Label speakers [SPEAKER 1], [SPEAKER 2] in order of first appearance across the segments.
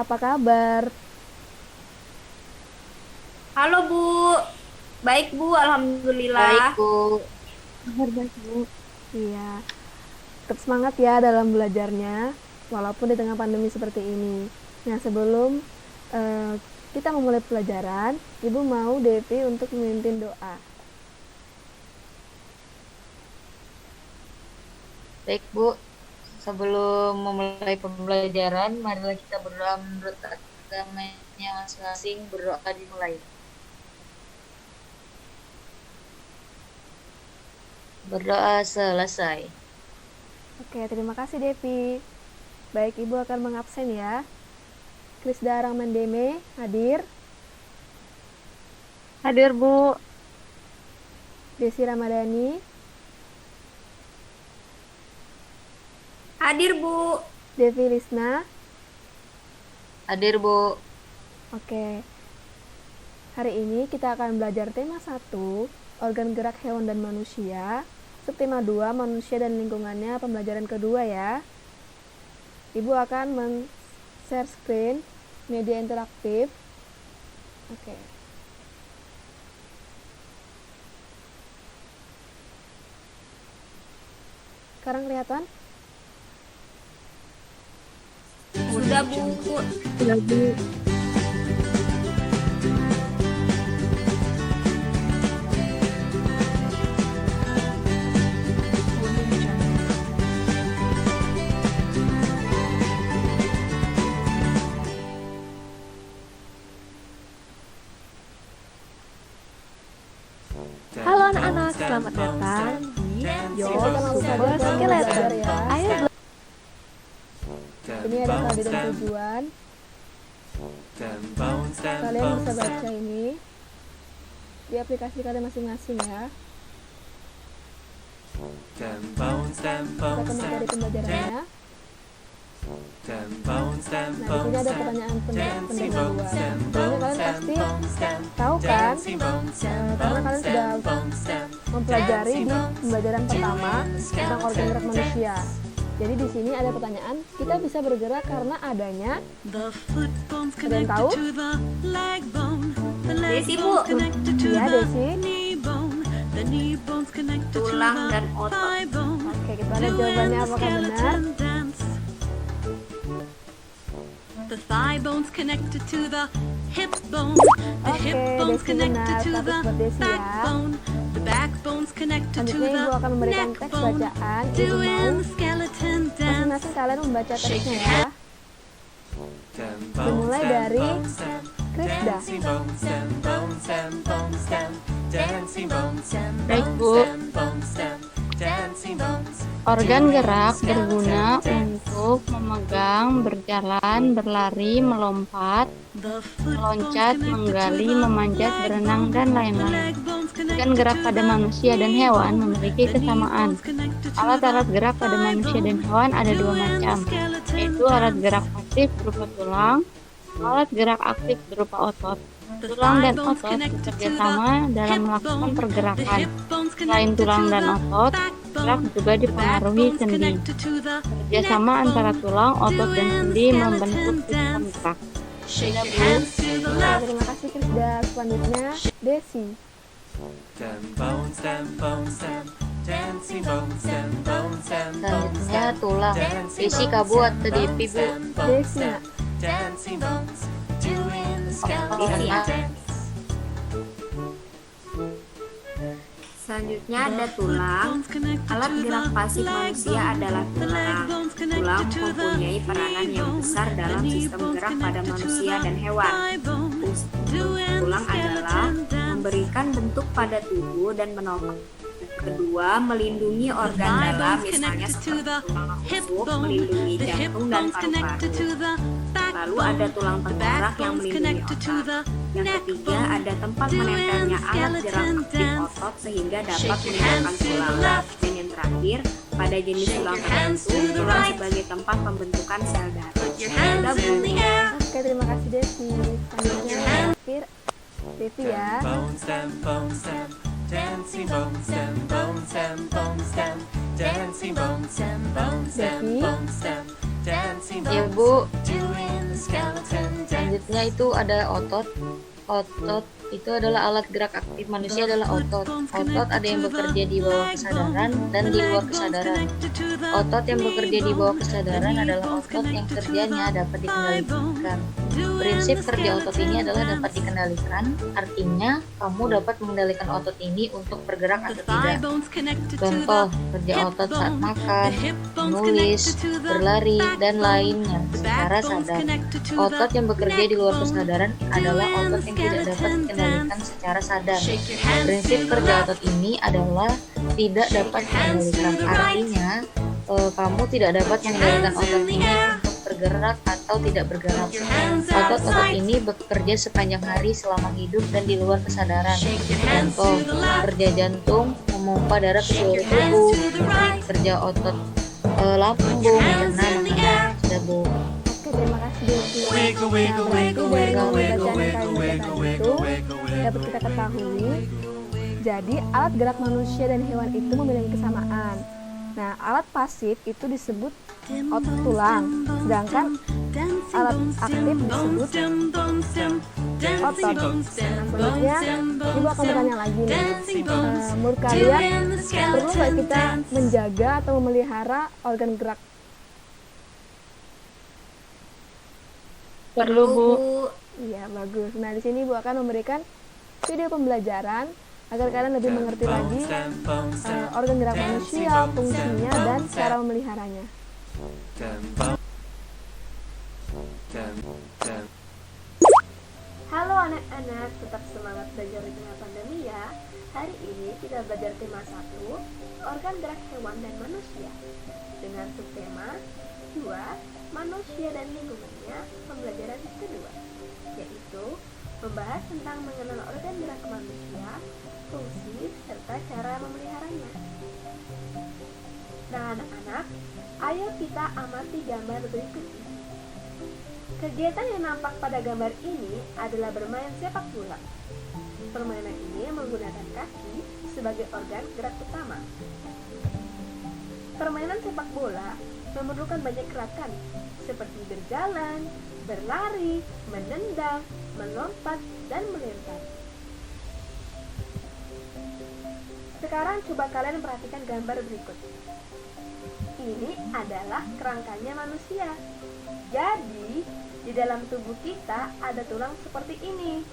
[SPEAKER 1] apa kabar?
[SPEAKER 2] Halo Bu, baik Bu,
[SPEAKER 3] Baik,
[SPEAKER 2] Alhamdulillah.
[SPEAKER 3] Bu.
[SPEAKER 1] Kabar baik, Bu. Iya, tetap semangat ya dalam belajarnya, walaupun di tengah pandemi seperti ini. Nah, sebelum eh, kita memulai pelajaran, Ibu mau Devi untuk memimpin doa.
[SPEAKER 3] Baik, Bu. Sebelum memulai pembelajaran, marilah kita berdoa menurut agamanya masing-masing. Berdoa dimulai. Berdoa selesai.
[SPEAKER 1] Oke, terima kasih Devi. Baik, Ibu akan mengabsen ya. Krisda Ramandeme hadir,
[SPEAKER 3] Hadir, Bu.
[SPEAKER 1] Desi Ramadhani,
[SPEAKER 2] Hadir Bu.
[SPEAKER 1] Devi Lisna.
[SPEAKER 3] Hadir, Bu.
[SPEAKER 1] Oke, hari ini kita akan belajar tema 1, organ gerak hewan dan manusia. Subtema 2, manusia dan lingkungannya, pembelajaran kedua ya. Ibu akan men-share screen media interaktif. Oke. Sekarang kelihatan?
[SPEAKER 2] Sudah Bu.
[SPEAKER 1] Sudah, Bu.
[SPEAKER 4] Halo anak-anak, selamat datang di Your
[SPEAKER 1] Langsung saja
[SPEAKER 4] Super
[SPEAKER 1] ke belajar
[SPEAKER 4] Skeleton.
[SPEAKER 1] ya.
[SPEAKER 4] Ayo
[SPEAKER 1] Ini ada kode dan tujuan. Kalian bisa baca ini di aplikasi kalian masing-masing ya. Kita ke materi pembelajarannya. Nah, di sini ada pertanyaan pendahuluan. Sebelumnya kalian pasti tahu kan? Karena kalian sudah mempelajari di pembelajaran pertama tentang organ gerak manusia. Jadi di sini ada pertanyaan, kita bisa bergerak karena adanya. Ada yang tahu?
[SPEAKER 2] Desi Bu,
[SPEAKER 1] Iya, Desi.
[SPEAKER 2] tulang dan otot.
[SPEAKER 1] Oke, kita lihat jawabannya apakah benar.
[SPEAKER 5] The thigh bone's connected to the hip bone. The
[SPEAKER 1] Oke,
[SPEAKER 5] hip bone's
[SPEAKER 1] Desi
[SPEAKER 5] connected
[SPEAKER 1] benar.
[SPEAKER 5] to
[SPEAKER 1] Satu
[SPEAKER 5] the
[SPEAKER 1] buat Desi ya.
[SPEAKER 5] backbone. The backbone's connected to
[SPEAKER 1] Selanjutnya Ibu akan
[SPEAKER 5] the
[SPEAKER 1] memberikan
[SPEAKER 5] neck
[SPEAKER 1] teks
[SPEAKER 5] bone.
[SPEAKER 1] bacaan. Ibu mau
[SPEAKER 5] Doing the skeleton dance.
[SPEAKER 1] masing-masing kalian membaca teksnya ya. Dimulai dari Krisda.
[SPEAKER 6] Baik, Bu. Organ gerak berguna untuk memegang, berjalan, berlari, melompat, meloncat, menggali, memanjat, berenang, dan lain-lain. Organ gerak pada manusia dan hewan memiliki kesamaan. Alat-alat gerak pada manusia dan hewan ada dua macam, yaitu alat gerak pasif berupa tulang, alat gerak aktif berupa otot. Tulang dan otot bekerjasama dalam melakukan pergerakan. Selain tulang dan otot, gerak juga dipengaruhi sendi. Kerjasama antara tulang, otot, dan sendi membentuk sistem gerak.
[SPEAKER 1] Terima kasih Krisda. Selanjutnya Desi.
[SPEAKER 3] Selanjutnya tulang. Desi kabu atau Devi, Bu?
[SPEAKER 1] Desi nak.
[SPEAKER 2] Desi ya. Selanjutnya ada tulang. Alat gerak pasif manusia adalah tulang. Tulang mempunyai peranan yang besar dalam sistem gerak pada manusia dan hewan. Tulang adalah memberikan bentuk pada tubuh dan menopang. Kedua, melindungi organ dalam, misalnya seperti tulang rusuk, melindungi jantung dan paru-paru. Lalu ada tulang tengkorak yang melindungi otak. Yang ketiga, ada tempat menempelnya alat gerak aktif otot sehingga dapat meninggalkan tulang. Dan yang terakhir, pada jenis tulang tertentu, tulang sebagai tempat pembentukan sel darah. Sudah, Bu.
[SPEAKER 1] Oke, terima kasih Desi. Selanjutnya terakhir Devi ya. Devi.
[SPEAKER 3] Ya, Bu. selanjutnya itu ada otot. Otot itu adalah alat gerak aktif manusia adalah otot. Otot ada yang bekerja di bawah kesadaran dan di luar kesadaran. Otot yang bekerja di bawah kesadaran adalah otot yang kerjanya dapat dikendalikan. Prinsip kerja otot ini adalah dapat dikendalikan, artinya kamu dapat mengendalikan otot ini untuk bergerak atau tidak. Contoh, kerja otot saat makan, menulis, berlari, dan lainnya secara sadar. Otot yang bekerja di luar kesadaran adalah otot yang tidak dapat dikendalikan secara sadar. Prinsip kerja otot ini adalah tidak dapat dikendalikan, artinya kamu tidak dapat mengendalikan otot ini untuk bergerak atau tidak bergerak. Otot-otot ini bekerja sepanjang hari selama hidup dan di luar kesadaran. Contoh, kerja jantung, memompa darah ke seluruh tubuh, kerja otot lambung, mencerna, mengenal, sudah Bu.
[SPEAKER 1] Oke, terima kasih Desi. Nah, berarti dari bacaan kalimat itu dapat kita ketahui, jadi alat gerak manusia dan hewan itu memiliki kesamaan. Nah, alat pasif itu disebut otot tulang, sedangkan alat aktif disebut otot. Nah, selanjutnya Ibu akan bertanya lagi nih, menurut kalian perlu nggak kita menjaga atau memelihara organ gerak?
[SPEAKER 6] Perlu, Bu.
[SPEAKER 1] Iya, bagus. Nah, di sini Ibu akan memberikan video pembelajaran agar kalian lebih mengerti lagi organ gerak manusia, fungsinya, dan cara memeliharanya. Halo anak-anak, tetap semangat belajar di tengah pandemi ya. Hari ini kita belajar tema 1, organ gerak hewan dan manusia, dengan subtema 2, manusia dan lingkungannya, pembelajaran kedua, yaitu membahas tentang mengenal organ gerak manusia, fungsi, serta cara memeliharanya. Nah anak-anak, ayo kita amati gambar berikut ini. Kegiatan yang nampak pada gambar ini adalah bermain sepak bola. Permainan ini menggunakan kaki sebagai organ gerak utama. Permainan sepak bola memerlukan banyak gerakan, seperti berjalan, berlari, menendang, melompat, dan melempar. Sekarang coba kalian perhatikan gambar berikut. Ini adalah kerangkanya manusia. Jadi, di dalam tubuh kita ada tulang seperti ini.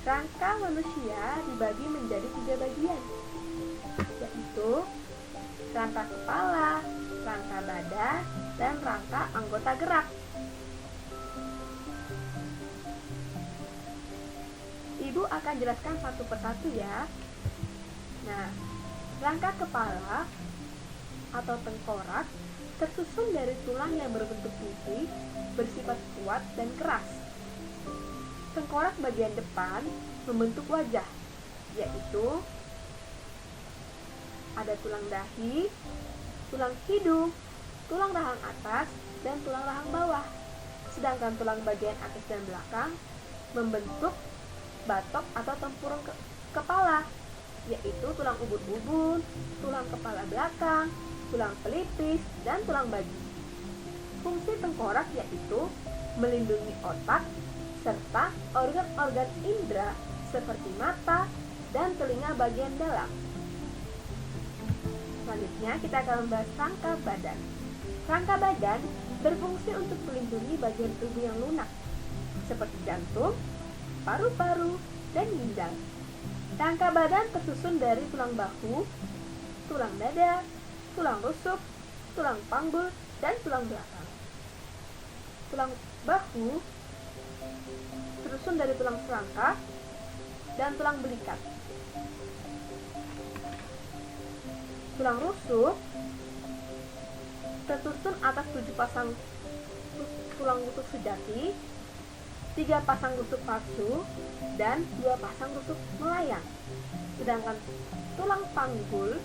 [SPEAKER 1] Rangka manusia dibagi menjadi 3 bagian, yaitu rangka kepala, rangka badan, dan rangka anggota gerak. Ibu akan jelaskan satu persatu ya. Nah, rangka kepala atau tengkorak tersusun dari tulang yang berbentuk putih, bersifat kuat dan keras. Tengkorak bagian depan membentuk wajah, yaitu ada tulang dahi, tulang hidung, tulang rahang atas, dan tulang rahang bawah. Sedangkan tulang bagian atas dan belakang membentuk batok atau tempurung kepala, yaitu tulang ubun-ubun, tulang kepala belakang, tulang pelipis, dan tulang bagi. Fungsi tengkorak yaitu melindungi otak serta organ-organ indera seperti mata dan telinga bagian dalam. Selanjutnya kita akan membahas rangka badan. Rangka badan berfungsi untuk melindungi bagian tubuh yang lunak, seperti jantung, paru-paru, dan ginjal. Rangka badan tersusun dari tulang bahu, tulang dada, tulang rusuk, tulang panggul, dan tulang belakang. Tulang bahu tersusun dari tulang serangka dan tulang belikat. Tulang rusuk tersusun atas 7 pasang tulang rusuk sejati, 3 pasang rusuk palsu, dan 2 pasang rusuk melayang. Sedangkan tulang panggul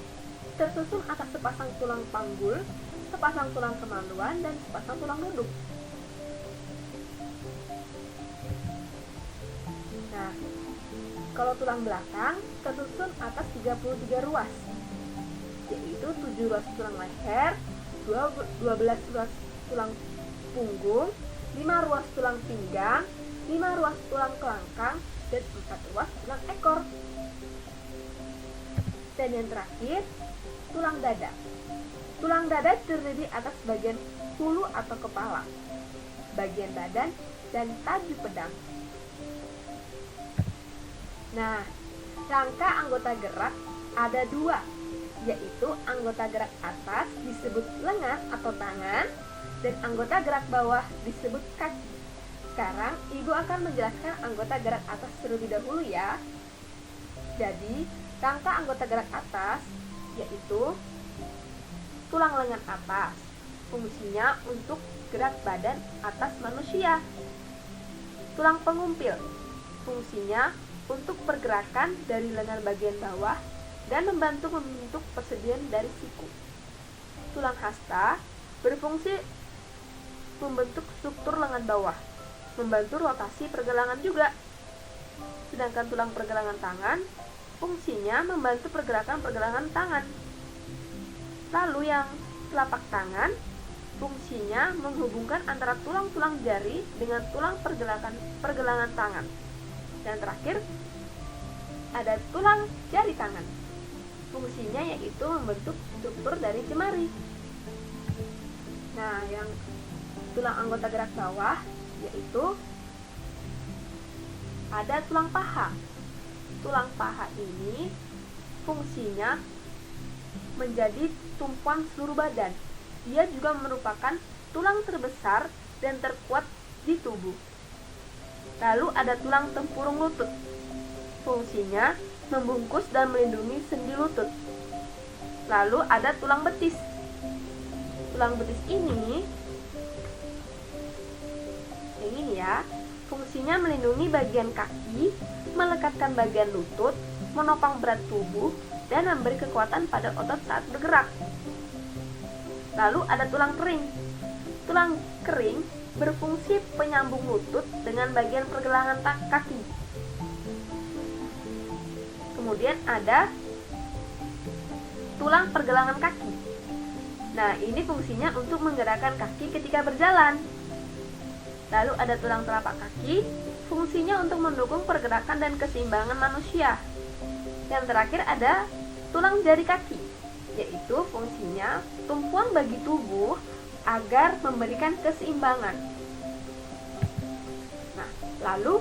[SPEAKER 1] tersusun atas sepasang tulang panggul, sepasang tulang kemaluan, dan sepasang tulang duduk. Nah, kalau tulang belakang tersusun atas 33 ruas, yaitu 7 ruas tulang leher, 12 ruas tulang punggung, 5 ruas tulang pinggang, 5 ruas tulang kelangkang, dan 4 ruas tulang ekor. Dan yang terakhir, tulang dada. Tulang dada terdiri atas bagian hulu atau kepala, bagian badan, dan taji pedang. Nah, rangka anggota gerak ada 2, yaitu anggota gerak atas disebut lengan atau tangan, dan anggota gerak bawah disebut kaki. Sekarang Ibu akan menjelaskan anggota gerak atas terlebih dahulu ya. Jadi, rangka anggota gerak atas yaitu tulang lengan atas. Fungsinya untuk gerak badan atas manusia. Tulang pengumpil. Fungsinya untuk pergerakan dari lengan bagian bawah dan membantu membentuk persediaan dari siku. Tulang hasta berfungsi membentuk struktur lengan bawah, membantu rotasi pergelangan juga. Sedangkan tulang pergelangan tangan fungsinya membantu pergerakan tangan. Lalu yang telapak tangan fungsinya menghubungkan antara tulang-tulang jari dengan tulang pergelangan tangan. Dan terakhir ada tulang jari tangan. Fungsinya yaitu membentuk struktur dari jemari. Nah, yang tulang anggota gerak bawah yaitu ada tulang paha. Tulang paha ini fungsinya menjadi tumpuan seluruh badan. Dia juga merupakan tulang terbesar dan terkuat di tubuh. Lalu ada tulang tempurung lutut. Fungsinya membungkus dan melindungi sendi lutut. Lalu ada tulang betis. Tulang betis ini ya, fungsinya melindungi bagian kaki, melekatkan bagian lutut, menopang berat tubuh, dan memberi kekuatan pada otot saat bergerak. Lalu ada tulang kering. Tulang kering berfungsi penyambung lutut dengan bagian pergelangan kaki. Kemudian ada tulang pergelangan kaki. Nah, ini fungsinya untuk menggerakkan kaki ketika berjalan. Lalu ada tulang telapak kaki, fungsinya untuk mendukung pergerakan dan keseimbangan manusia. Yang terakhir ada tulang jari kaki, yaitu fungsinya tumpuan bagi tubuh agar memberikan keseimbangan. Nah, lalu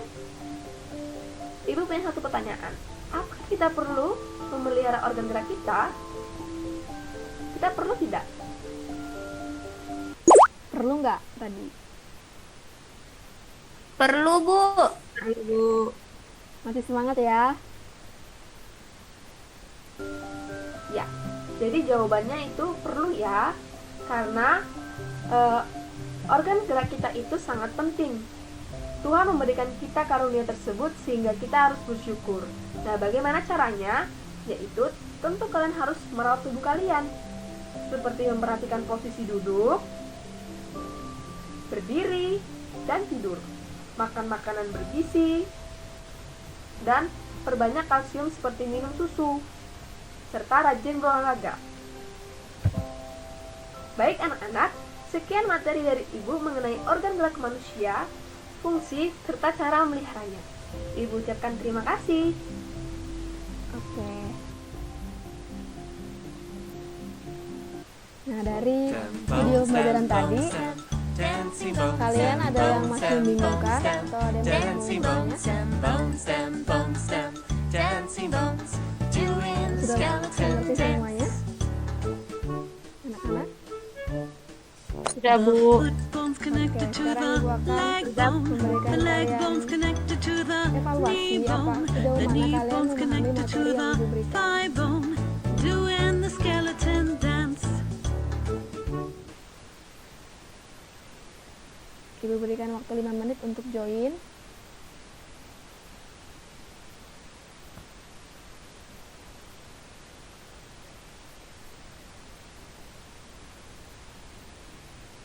[SPEAKER 1] Ibu punya satu pertanyaan. Apakah kita perlu memelihara organ gerak kita? Kita perlu tidak?
[SPEAKER 4] Perlu nggak tadi?
[SPEAKER 2] Perlu, Bu.
[SPEAKER 3] Perlu.
[SPEAKER 4] Masih semangat ya?
[SPEAKER 1] Ya, jadi jawabannya itu perlu ya, karena organ gerak kita itu sangat penting. Tuhan memberikan kita karunia tersebut sehingga kita harus bersyukur. Nah, bagaimana caranya? Yaitu tentu kalian harus merawat tubuh kalian, seperti memperhatikan posisi duduk, berdiri, dan tidur, makan makanan bergizi, dan perbanyak kalsium seperti minum susu, serta rajin berolahraga. Baik anak-anak, sekian materi dari Ibu mengenai organ gerak manusia, fungsi, serta cara memeliharanya. Ibu ucapkan terima kasih.
[SPEAKER 4] Oke. Nah, dari video pembelajaran tadi, kalian ada yang masih membingungkan atau ada yang masih mau bertanya? Sudah mengerti semuanya? Anak-anak?
[SPEAKER 6] Sudah, Bu.
[SPEAKER 4] Oke, sekarang Ibu akan memberikan kalian evaluasi apa sejauh mana kalian memahami materi yang Ibu berikan. Ibu berikan waktu 5 menit untuk join.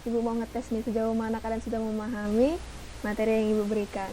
[SPEAKER 4] Ibu mau ngetes nih sejauh mana kalian sudah memahami materi yang Ibu berikan.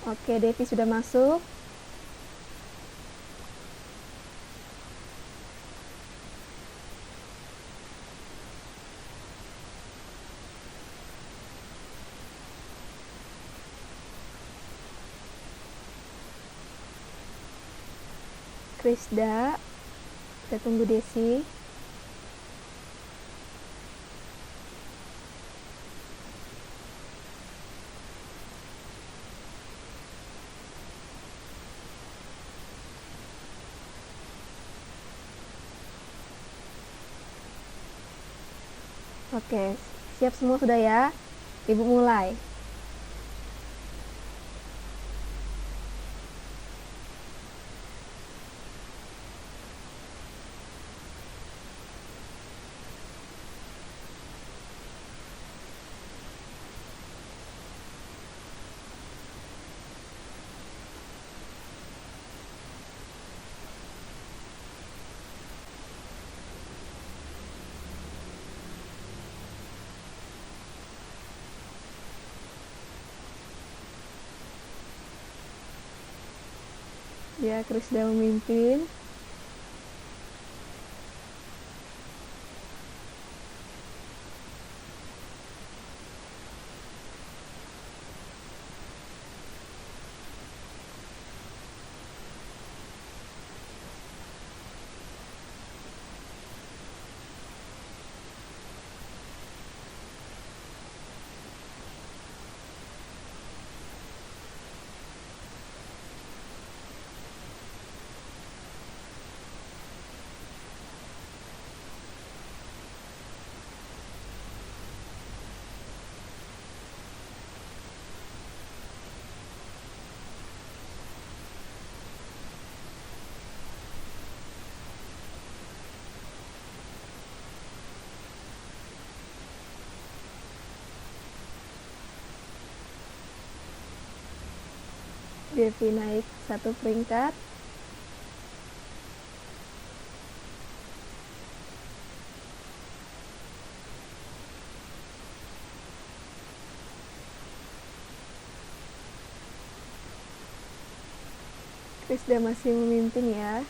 [SPEAKER 1] Oke, Devi sudah masuk. Krisda, kita tunggu Desi. Oke, siap semua sudah ya? Ibu mulai. Ya, Krisda memimpin. Devi naik 1 peringkat. Krisda masih memimpin ya.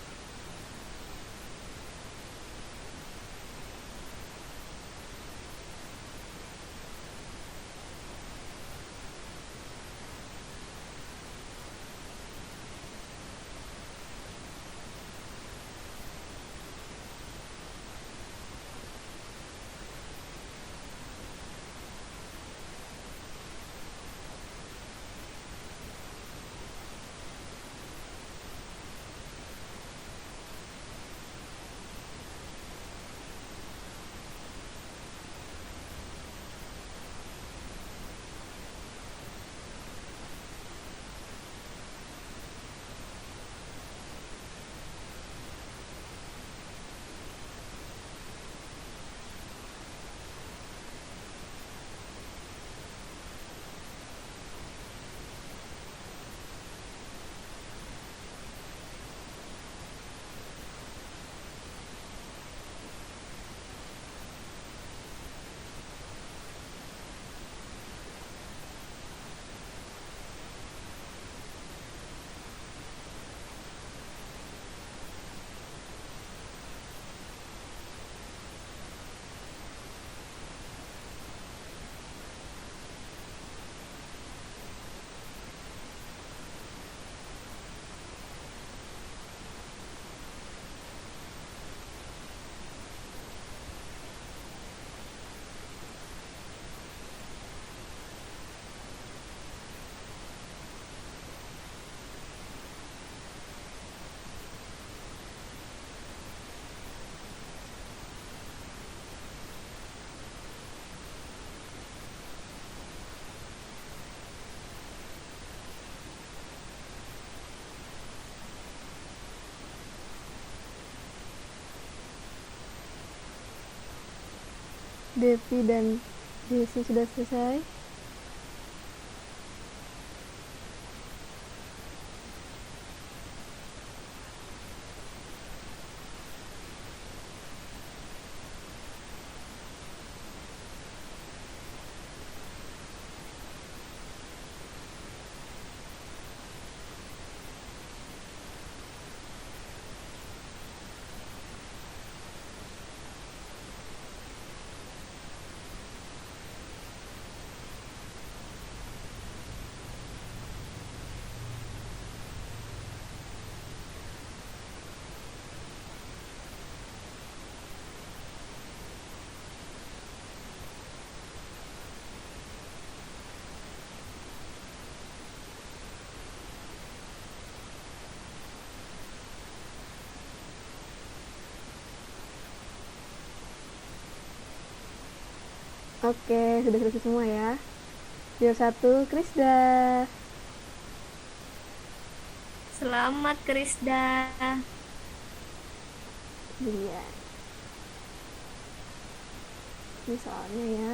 [SPEAKER 1] Devi dan Desi sudah selesai. Oke, sudah selesai semua ya. Trio 1, Krisda.
[SPEAKER 2] Selamat Krisda.
[SPEAKER 1] Iya. Ini soalnya ya.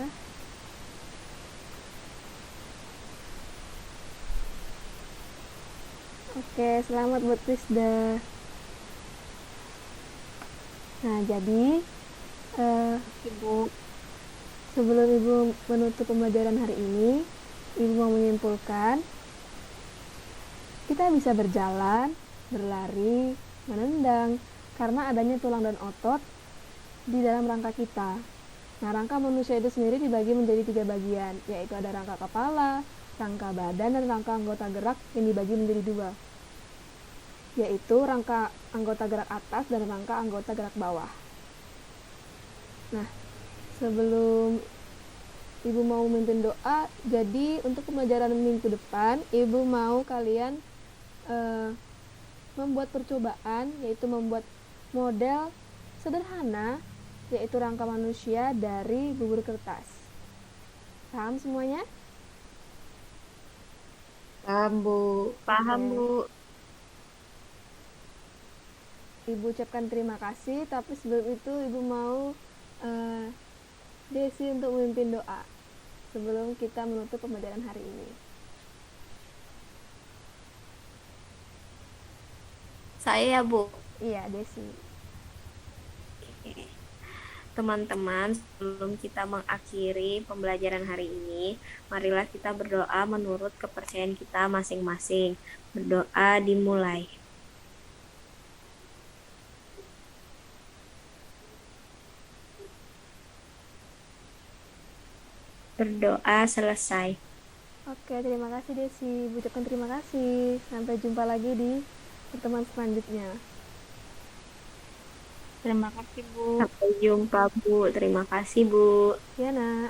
[SPEAKER 1] Oke, selamat buat Krisda. Nah, jadi
[SPEAKER 6] Ibu.
[SPEAKER 1] sebelum Ibu menutup pembelajaran hari ini, Ibu mau menyimpulkan, kita bisa berjalan, berlari, menendang, karena adanya tulang dan otot di dalam rangka kita. Nah, rangka manusia itu sendiri dibagi menjadi 3 bagian, yaitu ada rangka kepala, rangka badan, dan rangka anggota gerak yang dibagi menjadi 2, yaitu rangka anggota gerak atas dan rangka anggota gerak bawah. Nah, sebelum Ibu mau memimpin doa, jadi untuk pembelajaran minggu depan, Ibu mau kalian membuat percobaan, yaitu membuat model sederhana, yaitu rangka manusia dari bubur kertas. Paham semuanya?
[SPEAKER 3] Paham, Bu.
[SPEAKER 2] Paham
[SPEAKER 1] Oke.
[SPEAKER 2] Bu.
[SPEAKER 1] Ibu ucapkan terima kasih, tapi sebelum itu Ibu mau Desi untuk memimpin doa sebelum kita menutup pembelajaran hari ini.
[SPEAKER 2] Saya ya Bu.
[SPEAKER 1] Iya, Desi.
[SPEAKER 2] Teman-teman, sebelum kita mengakhiri pembelajaran hari ini, marilah kita berdoa menurut kepercayaan kita masing-masing. Berdoa dimulai. Berdoa selesai.
[SPEAKER 1] Oke, terima kasih Desi. Ibu ucapkan terima kasih. Sampai jumpa lagi di pertemuan selanjutnya.
[SPEAKER 6] Terima kasih, Bu.
[SPEAKER 2] Sampai jumpa Bu. Terima kasih Bu.
[SPEAKER 1] Ya, Nak.